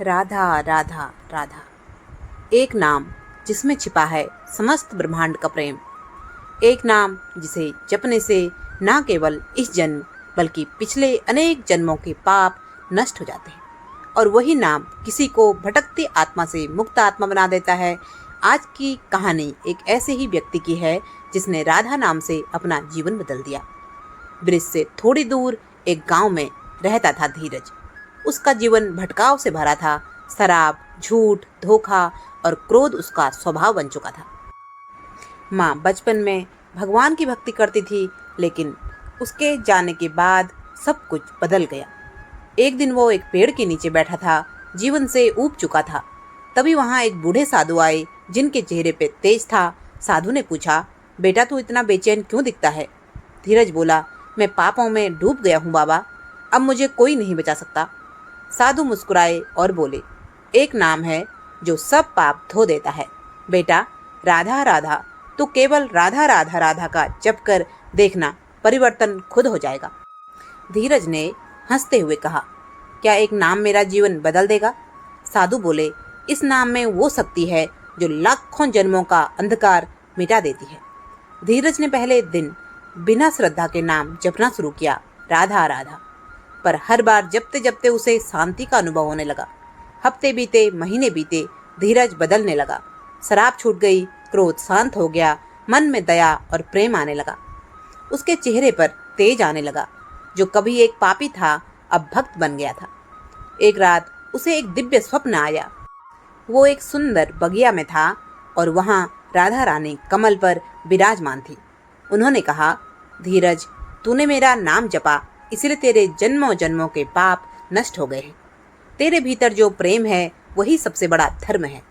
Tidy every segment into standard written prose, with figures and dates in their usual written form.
राधा राधा राधा, एक नाम जिसमें छिपा है समस्त ब्रह्मांड का प्रेम। एक नाम जिसे जपने से न केवल इस जन्म बल्कि पिछले अनेक जन्मों के पाप नष्ट हो जाते हैं और वही नाम किसी को भटकती आत्मा से मुक्त आत्मा बना देता है। आज की कहानी एक ऐसे ही व्यक्ति की है जिसने राधा नाम से अपना जीवन बदल दिया। ब्रिज से थोड़ी दूर एक गांव में रहता था धीरज। उसका जीवन भटकाव से भरा था। शराब, झूठ, धोखा और क्रोध उसका स्वभाव बन चुका था। माँ बचपन में भगवान की भक्ति करती थी, लेकिन उसके जाने के बाद सब कुछ बदल गया। एक दिन वो एक पेड़ के नीचे बैठा था, जीवन से ऊब चुका था। तभी वहाँ एक बूढ़े साधु आए जिनके चेहरे पे तेज था। साधु ने पूछा, बेटा तू इतना बेचैन क्यों दिखता है? धीरज बोला, मैं पापों में डूब गया हूँ बाबा, अब मुझे कोई नहीं बचा सकता। साधु मुस्कुराए और बोले, एक नाम है जो सब पाप धो देता है। बेटा राधा राधा, तू केवल राधा राधा राधा का जप कर देखना, परिवर्तन खुद हो जाएगा। धीरज ने हंसते हुए कहा, क्या एक नाम मेरा जीवन बदल देगा? साधु बोले, इस नाम में वो शक्ति है जो लाखों जन्मों का अंधकार मिटा देती है। धीरज ने पहले दिन बिना श्रद्धा के नाम जपना शुरू किया, राधा राधा, पर हर बार जपते जपते उसे शांति का अनुभव होने लगा। हफ्ते बीते, महीने बीते, धीरज बदलने लगा। शराब छूट गई, क्रोध शांत हो गया, मन में दया और प्रेम आने लगा। उसके चेहरे पर तेज आने लगा। जो कभी एक पापी था अब भक्त बन गया था। एक रात उसे एक दिव्य स्वप्न आया। वो एक सुंदर बगिया में था और वहाँ राधा रानी कमल पर विराजमान थी। उन्होंने कहा, धीरज, तूने मेरा नाम जपा, इसलिए तेरे जन्मों जन्मों के पाप नष्ट हो गए हैं। तेरे भीतर जो प्रेम है वही सबसे बड़ा धर्म है।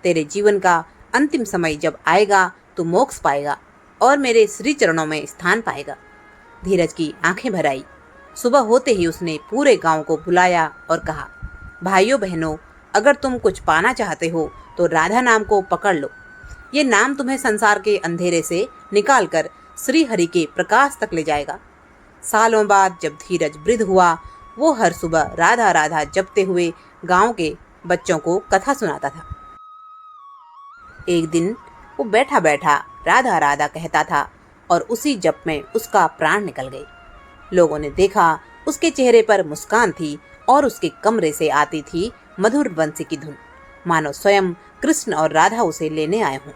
तेरे जीवन का अंतिम समय जब आएगा तो मोक्ष पाएगा और मेरे श्री चरणों में स्थान पाएगा। धीरज की आंखें भर आई। सुबह होते ही उसने पूरे गांव को बुलाया और कहा, भाइयों बहनों, अगर तुम कुछ पाना चाहते हो तो राधा नाम को पकड़ लो। ये नाम तुम्हें संसार के अंधेरे से निकालकर श्री हरि के प्रकाश तक ले जाएगा। सालों बाद जब धीरज वृद्ध हुआ, वो हर सुबह राधा राधा जपते हुए गांव के बच्चों को कथा सुनाता था। एक दिन वो बैठा बैठा राधा राधा कहता था और उसी जप में उसका प्राण निकल गए। लोगों ने देखा, उसके चेहरे पर मुस्कान थी और उसके कमरे से आती थी मधुर बंसी की धुन, मानो स्वयं कृष्ण और राधा उसे लेने आए हों।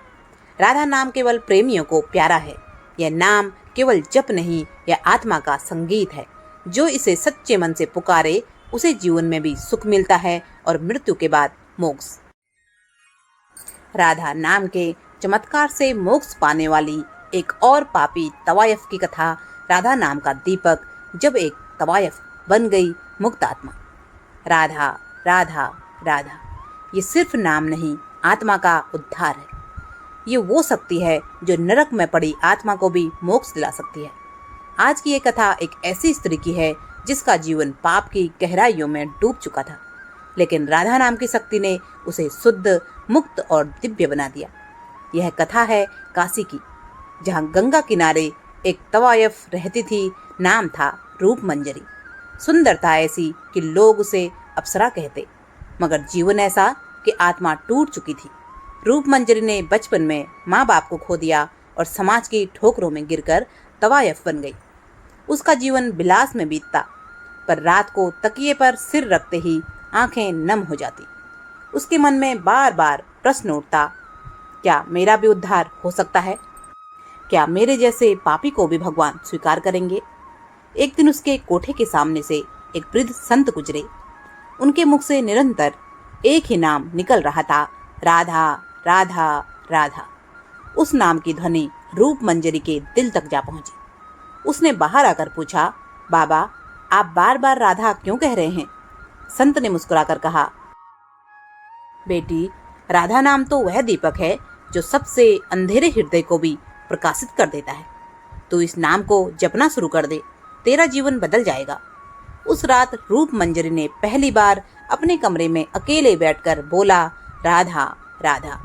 राधा नाम केवल प्रेमियों को प्यारा है। यह नाम केवल जप नहीं, यह आत्मा का संगीत है। जो इसे सच्चे मन से पुकारे उसे जीवन में भी सुख मिलता है और मृत्यु के बाद मोक्ष। राधा नाम के चमत्कार से मोक्ष पाने वाली एक और पापी तवायफ की कथा। राधा नाम का दीपक जब एक तवायफ बन गई मुक्त आत्मा। राधा राधा राधा, ये सिर्फ नाम नहीं, आत्मा का उद्धार है। ये वो शक्ति है जो नरक में पड़ी आत्मा को भी मोक्ष दिला सकती है। आज की ये कथा एक ऐसी स्त्री की है जिसका जीवन पाप की गहराइयों में डूब चुका था, लेकिन राधा नाम की शक्ति ने उसे शुद्ध, मुक्त और दिव्य बना दिया। यह कथा है काशी की, जहाँ गंगा किनारे एक तवायफ रहती थी। नाम था रूप मंजरी। सुंदरता ऐसी कि लोग उसे अप्सरा कहते, मगर जीवन ऐसा कि आत्मा टूट चुकी थी। रूप मंजरी ने बचपन में माँ बाप को खो दिया और समाज की ठोकरों में गिरकर तवायफ बन गई। उसका जीवन विलास में बीतता, पर रात को तकिए पर सिर रखते ही आंखें नम हो जाती। उसके मन में बार बार प्रश्न उठता, क्या मेरा भी उद्धार हो सकता है? क्या मेरे जैसे पापी को भी भगवान स्वीकार करेंगे? एक दिन उसके कोठे के सामने से एक वृद्ध संत गुजरे। उनके मुख से निरंतर एक ही नाम निकल रहा था, राधा राधा राधा। उस नाम की ध्वनि रूप मंजरी के दिल तक जा पहुंची। उसने बाहर आकर पूछा, बाबा, आप बार बार राधा क्यों कह रहे हैं? संत ने मुस्कुराकर कहा, बेटी, राधा नाम तो वह दीपक है जो सबसे अंधेरे हृदय को भी प्रकाशित कर देता है। तू इस नाम को जपना शुरू कर दे, तेरा जीवन बदल जाएगा। उस रात रूप मंजरी ने पहली बार अपने कमरे में अकेले बैठकर बोला, राधा राधा।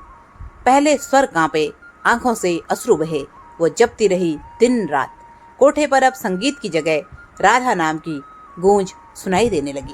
पहले स्वर कांपे, आंखों से अश्रु बहे। वो जपती रही दिन रात। कोठे पर अब संगीत की जगह राधा नाम की गूंज सुनाई देने लगी।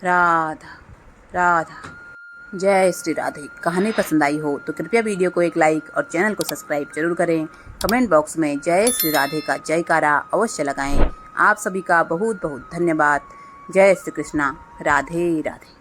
राधा राधा। जय श्री राधे। कहानी पसंद आई हो तो कृपया वीडियो को एक लाइक और चैनल को सब्सक्राइब जरूर करें। कमेंट बॉक्स में जय श्री राधे का जयकारा अवश्य लगाएं। आप सभी का बहुत बहुत धन्यवाद। जय श्री कृष्णा। राधे राधे।